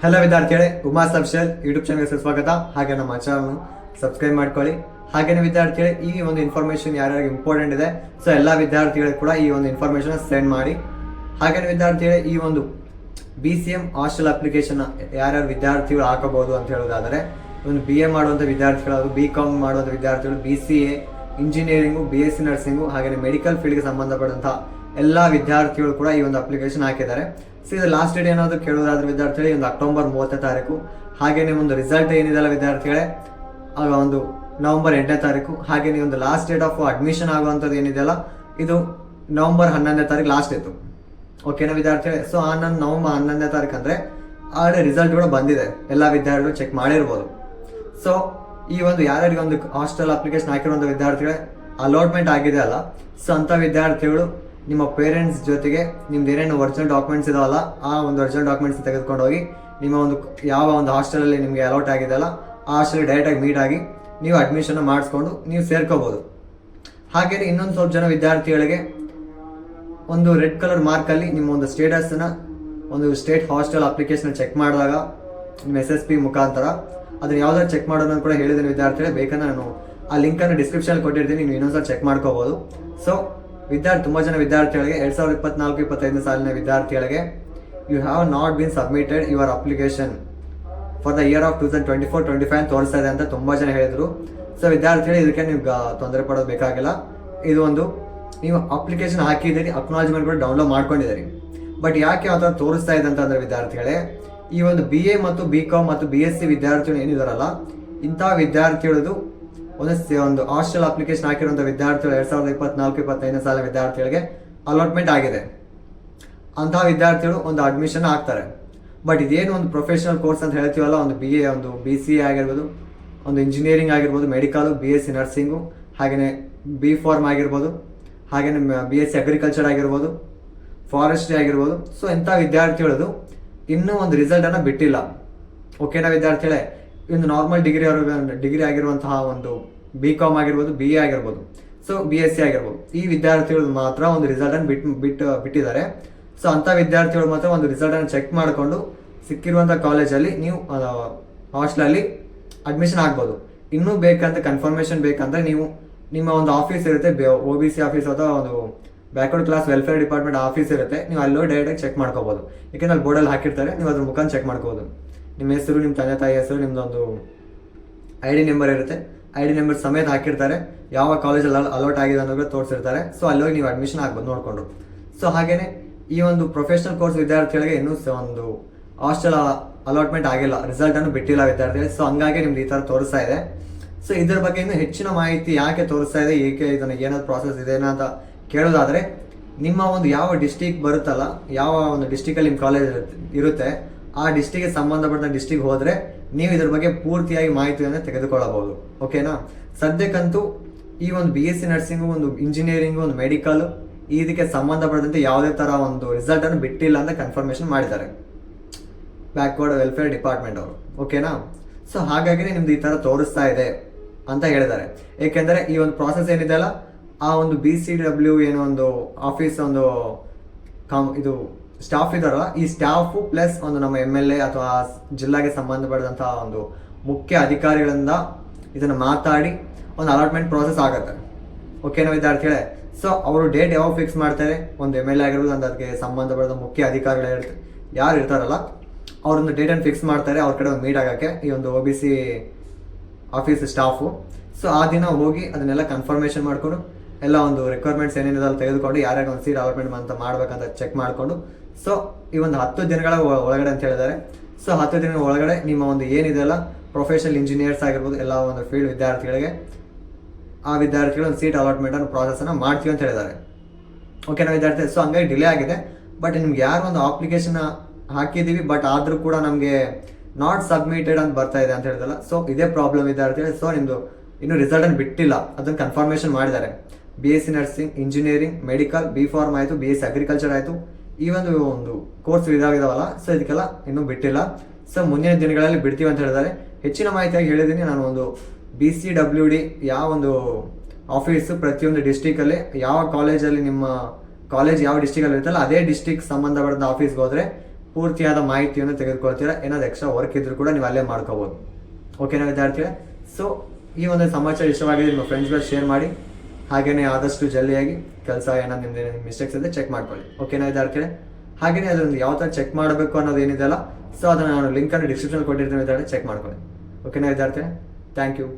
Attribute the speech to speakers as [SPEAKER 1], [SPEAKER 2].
[SPEAKER 1] Hello ವಿದ್ಯಾರ್ಥಿಗಳೇ, Uma ಸಬ್ಶಲ್ YouTube ಚಾನಲ್ಗೆ ಸ್ವಾಗತ. ಹಾಗೆ ನಮ್ಮ ಚಾನಲ್ ಸಬ್ಸ್ಕ್ರೈಬ್ ಮಾಡ್ಕೊಳ್ಳಿ. ಹಾಗೇನೆ ವಿದ್ಯಾರ್ಥಿಗಳೇ, ಈ ಒಂದು ಇನ್ಫಾರ್ಮೇಶನ್ ಯಾರ್ಯಾರಿಗೆ ಇಂಪಾರ್ಟೆಂಟ್ ಇದೆ, ಸೊ ಎಲ್ಲ ವಿದ್ಯಾರ್ಥಿಗಳಿಗೆ ಕೂಡ ಈ ಒಂದು ಇನ್ಫಾರ್ಮೇಶನ್ ಸೆಂಡ್ ಮಾಡಿ. ಹಾಗೇನೆ ವಿದ್ಯಾರ್ಥಿಗಳೇ, ಈ ಒಂದು BCM ಹಾಸ್ಟೆಲ್ ಅಪ್ಲಿಕೇಶನ್ ಯಾರ್ಯಾರು ವಿದ್ಯಾರ್ಥಿಗಳು ಹಾಕಬಹುದು ಅಂತ ಹೇಳೋದಾದರೆ, ಒಂದು BA ಮಾಡುವಂಥ ವಿದ್ಯಾರ್ಥಿಗಳು, BCom ಮಾಡುವಂಥ ವಿದ್ಯಾರ್ಥಿಗಳು, BCA, ಇಂಜಿನಿಯರಿಂಗು, BSc ನರ್ಸಿಂಗು, ಹಾಗೆ ಮೆಡಿಕಲ್ ಫೀಲ್ಡ್ಗೆ ಸಂಬಂಧಪಟ್ಟಂಥ ಎಲ್ಲ ವಿದ್ಯಾರ್ಥಿಗಳು ಕೂಡ ಈ ಒಂದು ಅಪ್ಲಿಕೇಶನ್ ಹಾಕಿದ್ದಾರೆ. ಸೊ ಇದು ಲಾಸ್ಟ್ ಡೇಟ್ ಏನಾದರೂ ಕೇಳೋದಾದ್ರೆ ವಿದ್ಯಾರ್ಥಿಗಳೇ, ಒಂದು ಅಕ್ಟೋಬರ್ 30ನೇ ತಾರೀಕು. ಹಾಗೆಯೇ ಒಂದು ರಿಸಲ್ಟ್ ಏನಿದೆಲ್ಲ ವಿದ್ಯಾರ್ಥಿಗಳೇ, ಆಗ ಒಂದು ನವೆಂಬರ್ 8ನೇ ತಾರೀಕು. ಹಾಗೆಯೇ ಒಂದು ಲಾಸ್ಟ್ ಡೇಟ್ ಆಫ್ ಅಡ್ಮಿಷನ್ ಆಗುವಂಥದ್ದು ಏನಿದೆಯಲ್ಲ, ಇದು ನವೆಂಬರ್ 11ನೇ ತಾರೀಕು ಲಾಸ್ಟ್ ಇತ್ತು. ಓಕೆನಾ ವಿದ್ಯಾರ್ಥಿಗಳೇ? ಸೊ ನವೆಂಬರ್ 11ನೇ ತಾರೀಕು ಅಂದರೆ ಆಲ್ರೆಡಿ ರಿಸಲ್ಟ್ಗಳು ಬಂದಿದೆ, ಎಲ್ಲ ವಿದ್ಯಾರ್ಥಿಗಳು ಚೆಕ್ ಮಾಡಿರ್ಬೋದು. ಸೊ ಈ ಒಂದು ಯಾರ್ಯಾರಿಗೆ ಒಂದು ಹಾಸ್ಟೆಲ್ ಅಪ್ಲಿಕೇಶನ್ ಹಾಕಿರುವಂಥ ವಿದ್ಯಾರ್ಥಿಗಳೇ ಅಲಾಟ್ಮೆಂಟ್ ಆಗಿದೆ ಅಲ್ಲ, ಸೊ ಅಂಥ ವಿದ್ಯಾರ್ಥಿಗಳು ನಿಮ್ಮ ಪೇರೆಂಟ್ಸ್ ಜೊತೆಗೆ ನಿಮ್ದು ಏನೇನು ಒರಿಜಿನಲ್ ಡಾಕ್ಯುಮೆಂಟ್ಸ್ ಇದಾವಲ್ಲ, ಆ ಒಂದು ಒರಿಜಿನಲ್ ಡಾಕ್ಯುಮೆಂಟ್ಸ್ ತೆಗೆದುಕೊಂಡು ಹೋಗಿ ನಿಮ್ಮ ಒಂದು ಯಾವ ಒಂದು ಹಾಸ್ಟೆಲಲ್ಲಿ ನಿಮಗೆ ಅಲಾಟ್ ಆಗಿದೆ ಅಲ್ಲ, ಆ ಹಾಸ್ಟೆಲ್ ಡೈರೆಕ್ಟಾಗಿ ಮೀಟ್ ಆಗಿ ನೀವು ಅಡ್ಮಿಷನ್ ಮಾಡಿಸ್ಕೊಂಡು ನೀವು ಸೇರ್ಕೋಬೋದು. ಹಾಗೆಯೇ ಇನ್ನೊಂದು ಸ್ವಲ್ಪ ಜನ ವಿದ್ಯಾರ್ಥಿಗಳಿಗೆ ಒಂದು ರೆಡ್ ಕಲರ್ ಮಾರ್ಕಲ್ಲಿ ನಿಮ್ಮ ಒಂದು ಸ್ಟೇಟಸ್ನ ಒಂದು ಸ್ಟೇಟ್ ಹಾಸ್ಟೆಲ್ ಅಪ್ಲಿಕೇಶನ್ ಚೆಕ್ ಮಾಡಿದಾಗ ನಿಮ್ಮ SSP ಮುಖಾಂತರ ಅದನ್ನು ಯಾವ್ದಾದ್ರು ಚೆಕ್ ಮಾಡೋದನ್ನು ಕೂಡ ಹೇಳಿದ್ದೀನಿ ವಿದ್ಯಾರ್ಥಿಗಳೇ. ಬೇಕಂದ್ರೆ ನಾನು ಆ ಲಿಂಕನ್ನು ಡಿಸ್ಕ್ರಿಪ್ಷನ್ ಕೊಟ್ಟಿರ್ತೀನಿ, ನೀವು ಇನ್ನೊಂದ್ಸಲ ಚೆಕ್ ಮಾಡ್ಕೋಬೋದು. ಸೊ ತುಂಬ ಜನ ವಿದ್ಯಾರ್ಥಿಗಳಿಗೆ 2024-25 ಸಾಲಿನ ವಿದ್ಯಾರ್ಥಿಗಳಿಗೆ you have not been submitted your application for the year of 2024-25 ಅಂತ ತೋರಿಸ್ತಾ ಇದೆ ಅಂತ ತುಂಬ ಜನ ಹೇಳಿದರು. ಸೊ ವಿದ್ಯಾರ್ಥಿಗಳು ಇದಕ್ಕೆ ನೀವು ತೊಂದರೆ ಪಡೋದು ಬೇಕಾಗಿಲ್ಲ. ಇದು ಒಂದು ನೀವು ಅಪ್ಲಿಕೇಶನ್ ಹಾಕಿದ್ದೀರಿ, ಅಕ್ನಾಲಜ್ಮೆಂಟ್ ಕೂಡ ಡೌನ್ಲೋಡ್ ಮಾಡ್ಕೊಂಡಿದ್ದೀರಿ. ಬಟ್ ಯಾಕೆ ಆ ಥರ ತೋರಿಸ್ತಾ ಇದೆ ಅಂತಂದರೆ ವಿದ್ಯಾರ್ಥಿಗಳೇ, ಈ ಒಂದು BA ಮತ್ತು BCom ಮತ್ತು BSc ವಿದ್ಯಾರ್ಥಿಗಳು ಏನಿದಾರಲ್ಲ, ಇಂಥ ವಿದ್ಯಾರ್ಥಿಗಳದು ಒಂದು ಹಾಸ್ಟೆಲ್ ಅಪ್ಲಿಕೇಶನ್ ಹಾಕಿರುವಂಥ ವಿದ್ಯಾರ್ಥಿಗಳು 2024-25 ಸಾಲ ವಿದ್ಯಾರ್ಥಿಗಳಿಗೆ ಅಲಾಟ್ಮೆಂಟ್ ಆಗಿದೆ. ಅಂತಹ ವಿದ್ಯಾರ್ಥಿಗಳು ಒಂದು ಅಡ್ಮಿಷನ್ ಆಗ್ತಾರೆ. ಬಟ್ ಇದೇನು ಒಂದು ಪ್ರೊಫೆಷನಲ್ ಕೋರ್ಸ್ ಅಂತ ಹೇಳ್ತೀವಲ್ಲ, ಒಂದು BA, ಒಂದು BCA ಆಗಿರ್ಬೋದು, ಒಂದು ಇಂಜಿನಿಯರಿಂಗ್ ಆಗಿರ್ಬೋದು, ಮೆಡಿಕಲು, BSc ನರ್ಸಿಂಗು, ಹಾಗೆಯೇ B.Pharm ಆಗಿರ್ಬೋದು, ಹಾಗೆಯೇ BSc ಅಗ್ರಿಕಲ್ಚರ್ ಆಗಿರ್ಬೋದು, ಫಾರೆಸ್ಟ್ರಿ ಆಗಿರ್ಬೋದು. ಸೊ ಇಂಥ ವಿದ್ಯಾರ್ಥಿಗಳದು ಇನ್ನೂ ಒಂದು ರಿಸಲ್ಟನ್ನು ಬಿಟ್ಟಿಲ್ಲ. ಓಕೆನಾ ವಿದ್ಯಾರ್ಥಿಗಳೇ? ಒಂದು ನಾರ್ಮಲ್ ಡಿಗ್ರಿ ಆಗಿರುವಂತಹ ಒಂದು BCom ಆಗಿರ್ಬೋದು, BA ಆಗಿರ್ಬೋದು, ಸೊ BSc ಆಗಿರ್ಬೋದು, ಈ ವಿದ್ಯಾರ್ಥಿಗಳು ಮಾತ್ರ ಒಂದು ರಿಸಲ್ಟನ್ನು ಬಿಟ್ಟಿದ್ದಾರೆ. ಸೊ ಅಂಥ ವಿದ್ಯಾರ್ಥಿಗಳು ಮಾತ್ರ ಒಂದು ರಿಸಲ್ಟನ್ನು ಚೆಕ್ ಮಾಡಿಕೊಂಡು ಸಿಕ್ಕಿರುವಂಥ ಕಾಲೇಜಲ್ಲಿ ನೀವು ಹಾಸ್ಟೆಲಲ್ಲಿ ಅಡ್ಮಿಷನ್ ಆಗ್ಬೋದು. ಇನ್ನೂ ಬೇಕಂತ ಕನ್ಫರ್ಮೇಷನ್ ಬೇಕಂದರೆ ನೀವು ನಿಮ್ಮ ಒಂದು ಆಫೀಸ್ ಇರುತ್ತೆ, OBC ಆಫೀಸ್ ಅಥವಾ ಒಂದು backward class welfare department office ಇರುತ್ತೆ, ನೀವು ಅಲ್ಲೋ ಡೈರೆಕ್ಟಾಗಿ ಚೆಕ್ ಮಾಡ್ಕೋಬೋದು. ಯಾಕೆಂದ್ರೆ ಅಲ್ಲಿ ಬೋರ್ಡಲ್ಲಿ ಹಾಕಿರ್ತಾರೆ, ನೀವು ಅದ್ರ ಮುಖಾಂತರ ಚೆಕ್ ಮಾಡ್ಕೋಬೋದು. ನಿಮ್ಮ ಹೆಸರು, ನಿಮ್ಮ ತಂದೆ ತಾಯಿ ಹೆಸರು, ನಿಮ್ಮದೊಂದು ID ನಂಬರ್ ಇರುತ್ತೆ, ID ನಂಬರ್ ಸಮೇತ ಹಾಕಿರ್ತಾರೆ, ಯಾವ ಕಾಲೇಜಲ್ಲಿ ಅಲಾಟ್ ಆಗಿದೆ ಅನ್ನೋದು ತೋರಿಸಿರ್ತಾರೆ. ಸೊ ಅಲ್ಲಿ ಹೋಗಿ ನೀವು ಅಡ್ಮಿಷನ್ ಆಗ್ಬೋದು ನೋಡಿಕೊಂಡು. ಸೊ ಹಾಗೆಯೇ ಈ ಒಂದು ಪ್ರೊಫೆಷನಲ್ ಕೋರ್ಸ್ ವಿದ್ಯಾರ್ಥಿಗಳಿಗೆ ಇನ್ನೂ ಒಂದು ಹಾಸ್ಟೆಲ್ ಅಲಾಟ್ಮೆಂಟ್ ಆಗಿಲ್ಲ, ರಿಸಲ್ಟನ್ನು ಬಿಟ್ಟಿಲ್ಲ ವಿದ್ಯಾರ್ಥಿಗಳಿಗೆ. ಸೊ ಹಂಗಾಗಿ ನಿಮ್ದು ಈ ಥರ ತೋರಿಸ್ತಾ ಇದೆ. ಸೊ ಇದ್ರ ಬಗ್ಗೆ ಇನ್ನೂ ಹೆಚ್ಚಿನ ಮಾಹಿತಿ ಯಾಕೆ ತೋರಿಸ್ತಾ ಇದೆ, ಏಕೆ ಇದನ್ನು ಏನಾದ್ರು ಪ್ರಾಸೆಸ್ ಇದೆನಾ ಅಂತ ಕೇಳೋದಾದರೆ, ನಿಮ್ಮ ಒಂದು ಯಾವ ಡಿಸ್ಟಿಕ್ ಬರುತ್ತಲ್ಲ, ಯಾವ ಒಂದು ಡಿಸ್ಟಿಕಲ್ಲಿ ನಿಮ್ಮ ಕಾಲೇಜ್ ಇರುತ್ತೆ, ಆ ಡಿಸ್ಟಿಕ್ಗೆ ಸಂಬಂಧಪಟ್ಟ ಡಿಸ್ಟಿಕ್ ಹೋದರೆ ನೀವು ಇದ್ರ ಬಗ್ಗೆ ಪೂರ್ತಿಯಾಗಿ ಮಾಹಿತಿಯನ್ನು ತೆಗೆದುಕೊಳ್ಳಬಹುದು. ಓಕೆನಾ? ಸದ್ಯಕ್ಕಂತೂ ಈ ಒಂದು BSc ನರ್ಸಿಂಗು, ಒಂದು ಇಂಜಿನಿಯರಿಂಗು, ಒಂದು ಮೆಡಿಕಲು, ಇದಕ್ಕೆ ಸಂಬಂಧಪಟ್ಟಂತೆ ಯಾವುದೇ ಥರ ಒಂದು ರಿಸಲ್ಟನ್ನು ಬಿಟ್ಟಿಲ್ಲ ಅಂತ ಕನ್ಫರ್ಮೇಷನ್ ಮಾಡಿದ್ದಾರೆ ಬ್ಯಾಕ್ವರ್ಡ್ ವೆಲ್ಫೇರ್ ಡಿಪಾರ್ಟ್ಮೆಂಟ್ ಅವರು. ಓಕೆನಾ? ಸೊ ಹಾಗಾಗಿ ನಿಮ್ದು ಈ ಥರ ತೋರಿಸ್ತಾ ಇದೆ ಅಂತ ಹೇಳಿದ್ದಾರೆ. ಏಕೆಂದರೆ ಈ ಒಂದು ಪ್ರಾಸೆಸ್ ಏನಿದೆ ಅಲ್ಲ, ಆ ಒಂದು BCW ಏನೋ ಒಂದು ಆಫೀಸ್ ಒಂದು ಇದು ಸ್ಟಾಫ್ ಇದಾರಲ್ಲ, ಈ ಸ್ಟಾಫು ಪ್ಲಸ್ ಒಂದು ನಮ್ಮ MLA ಅಥವಾ ಜಿಲ್ಲೆಗೆ ಸಂಬಂಧಪಟ್ಟಂತಹ ಒಂದು ಮುಖ್ಯ ಅಧಿಕಾರಿಗಳಿಂದ ಇದನ್ನು ಮಾತಾಡಿ ಒಂದು ಅಲಾಟ್ಮೆಂಟ್ ಪ್ರಾಸೆಸ್ ಆಗುತ್ತೆ. ಓಕೆನಾ ವಿದ್ಯಾರ್ಥಿಗಳೇ? ಸೊ ಅವರು ಡೇಟ್ ಯಾವಾಗ ಫಿಕ್ಸ್ ಮಾಡ್ತಾರೆ, ಒಂದು MLA ಆಗಿರ್ಬೋದು, ಒಂದು ಅದಕ್ಕೆ ಸಂಬಂಧಪಟ್ಟ ಮುಖ್ಯ ಅಧಿಕಾರಿಗಳು ಯಾರು ಇರ್ತಾರಲ್ಲ, ಅವರೊಂದು ಡೇಟನ್ನು ಫಿಕ್ಸ್ ಮಾಡ್ತಾರೆ, ಅವ್ರ ಕಡೆ ಒಂದು ಮೀಟ್ ಆಗೋಕ್ಕೆ ಈ ಒಂದು OBC ಆಫೀಸ್ ಸ್ಟಾಫು. ಸೊ ಆ ದಿನ ಹೋಗಿ ಅದನ್ನೆಲ್ಲ ಕನ್ಫರ್ಮೇಷನ್ ಮಾಡಿಕೊಂಡು ಎಲ್ಲ ಒಂದು ರಿಕ್ವೈರ್ಮೆಂಟ್ಸ್ ಏನೇನಿದೆ ತೆಗೆದುಕೊಂಡು ಯಾರ್ಯಾರು ಒಂದು ಸೀಟ್ ಅಲಾಟ್ಮೆಂಟ್ ಅಂತ ಮಾಡ್ಬೇಕಂತ ಚೆಕ್ ಮಾಡಿಕೊಂಡು, ಸೊ ಈ ಒಂದು 10 ದಿನಗಳ ಒಳಗಡೆ ಅಂತ ಹೇಳಿದ್ದಾರೆ. ಸೊ 10 ದಿನಗಳ ಒಳಗಡೆ ನಿಮ್ಮ ಒಂದು ಏನಿದೆಲ್ಲ ಪ್ರೊಫೆಷನಲ್ ಇಂಜಿನಿಯರ್ಸ್ ಆಗಿರ್ಬೋದು, ಎಲ್ಲ ಒಂದು ಫೀಲ್ಡ್ ವಿದ್ಯಾರ್ಥಿಗಳಿಗೆ ಆ ವಿದ್ಯಾರ್ಥಿಗಳು ಒಂದು ಸೀಟ್ ಅಲಾಟ್ಮೆಂಟನ್ನು ಪ್ರಾಸೆಸನ್ನು ಮಾಡ್ತೀವಿ ಅಂತ ಹೇಳಿದ್ದಾರೆ. ಓಕೆನಾ ವಿದ್ಯಾರ್ಥಿ? ಸೊ ಹಂಗಾಗಿ ಡಿಲೇ ಆಗಿದೆ. ಬಟ್ ನಿಮ್ಗೆ ಯಾರು ಒಂದು ಅಪ್ಲಿಕೇಶನ್ ಹಾಕಿದ್ದೀವಿ, ಬಟ್ ಆದರೂ ಕೂಡ ನಮಗೆ ನಾಟ್ ಸಬ್ಮಿಟೆಡ್ ಅಂತ ಬರ್ತಾ ಇದೆ ಅಂತ ಹೇಳಿದಲ್ಲ, ಸೊ ಇದೇ ಪ್ರಾಬ್ಲಮ್ ವಿದ್ಯಾರ್ಥಿಗಳು. ಸೊ ನಿಮ್ಮದು ಇನ್ನೂ ರಿಸಲ್ಟನ್ನು ಬಿಟ್ಟಿಲ್ಲ, ಅದನ್ನು ಕನ್ಫರ್ಮೇಷನ್ ಮಾಡಿದ್ದಾರೆ. BSc nursing, engineering, medical, B.Pharm ಆಯಿತು, BSc ಅಗ್ರಿಕಲ್ಚರ್ ಆಯಿತು, ಈ ಒಂದು ಕೋರ್ಸ್ ಇದಾಗಿದಾವಲ್ಲ, ಸೊ ಇದಕ್ಕೆಲ್ಲ ಇನ್ನೂ ಬಿಟ್ಟಿಲ್ಲ. ಸೊ ಮುಂದಿನ ದಿನಗಳಲ್ಲಿ ಬಿಡ್ತೀವಿ ಅಂತ ಹೇಳಿದ್ದಾರೆ. ಹೆಚ್ಚಿನ ಮಾಹಿತಿಯಾಗಿ ಹೇಳಿದ್ದೀನಿ ನಾನು. ಒಂದು BCWD ಯಾವ ಒಂದು ಆಫೀಸು ಪ್ರತಿಯೊಂದು ಡಿಸ್ಟಿಕಲ್ಲಿ ಯಾವ ಕಾಲೇಜಲ್ಲಿ ನಿಮ್ಮ ಕಾಲೇಜ್ ಯಾವ ಡಿಸ್ಟಿಕಲ್ಲಿ ಇರುತ್ತಲ್ಲ ಅದೇ ಡಿಸ್ಟಿಕ್ ಸಂಬಂಧಪಟ್ಟ ಆಫೀಸ್ಗೆ ಹೋದರೆ ಪೂರ್ತಿಯಾದ ಮಾಹಿತಿಯನ್ನು ತೆಗೆದುಕೊಳ್ತೀರಾ. ಏನಾದ್ರು ಎಕ್ಸ್ಟ್ರಾ ವರ್ಕ್ ಇದ್ರೂ ಕೂಡ ನೀವು ಅಲ್ಲೇ ಮಾಡ್ಕೋಬೋದು. ಓಕೆನಾ ವಿದ್ಯಾರ್ಥಿಗಳೇ? ಸೊ ಈ ಒಂದು ಸಮಾಚಾರ ಇಷ್ಟವಾಗಿದೆ, ನಿಮ್ಮ ಫ್ರೆಂಡ್ಸ್ಗಳು ಶೇರ್ ಮಾಡಿ. ಹಾಗೆಯೇ ಆದಷ್ಟು ಜಲ್ದಿಯಾಗಿ ಕೆಲಸ ಏನಾದ್ರು ನಿಮ್ದು ಮಿಸ್ಟೇಕ್ಸ್ ಇದ್ದರೆ ಚೆಕ್ ಮಾಡ್ಕೊಳ್ಳಿ. ಓಕೆನಾ ವಿದ್ಯಾರ್ಥಿಗಳೇ? ಹಾಗೆಯೇ ಅದೊಂದು ಯಾವ ಥರ ಚೆಕ್ ಮಾಡಬೇಕು ಅನ್ನೋದು ಏನಿದೆಯಲ್ಲ, ಸೊ ಅದನ್ನು ನಾನು ಲಿಂಕನ್ನು ಡಿಸ್ಕ್ರಿಪ್ಷನ್ ಕೊಟ್ಟಿರ್ತೀನಿ ವಿದ್ಯಾರ್ಥಿ, ಚೆಕ್ ಮಾಡ್ಕೊಳ್ಳಿ. ಓಕೆನಾ ವಿದ್ಯಾರ್ಥಿಗಳೇ? Thank you.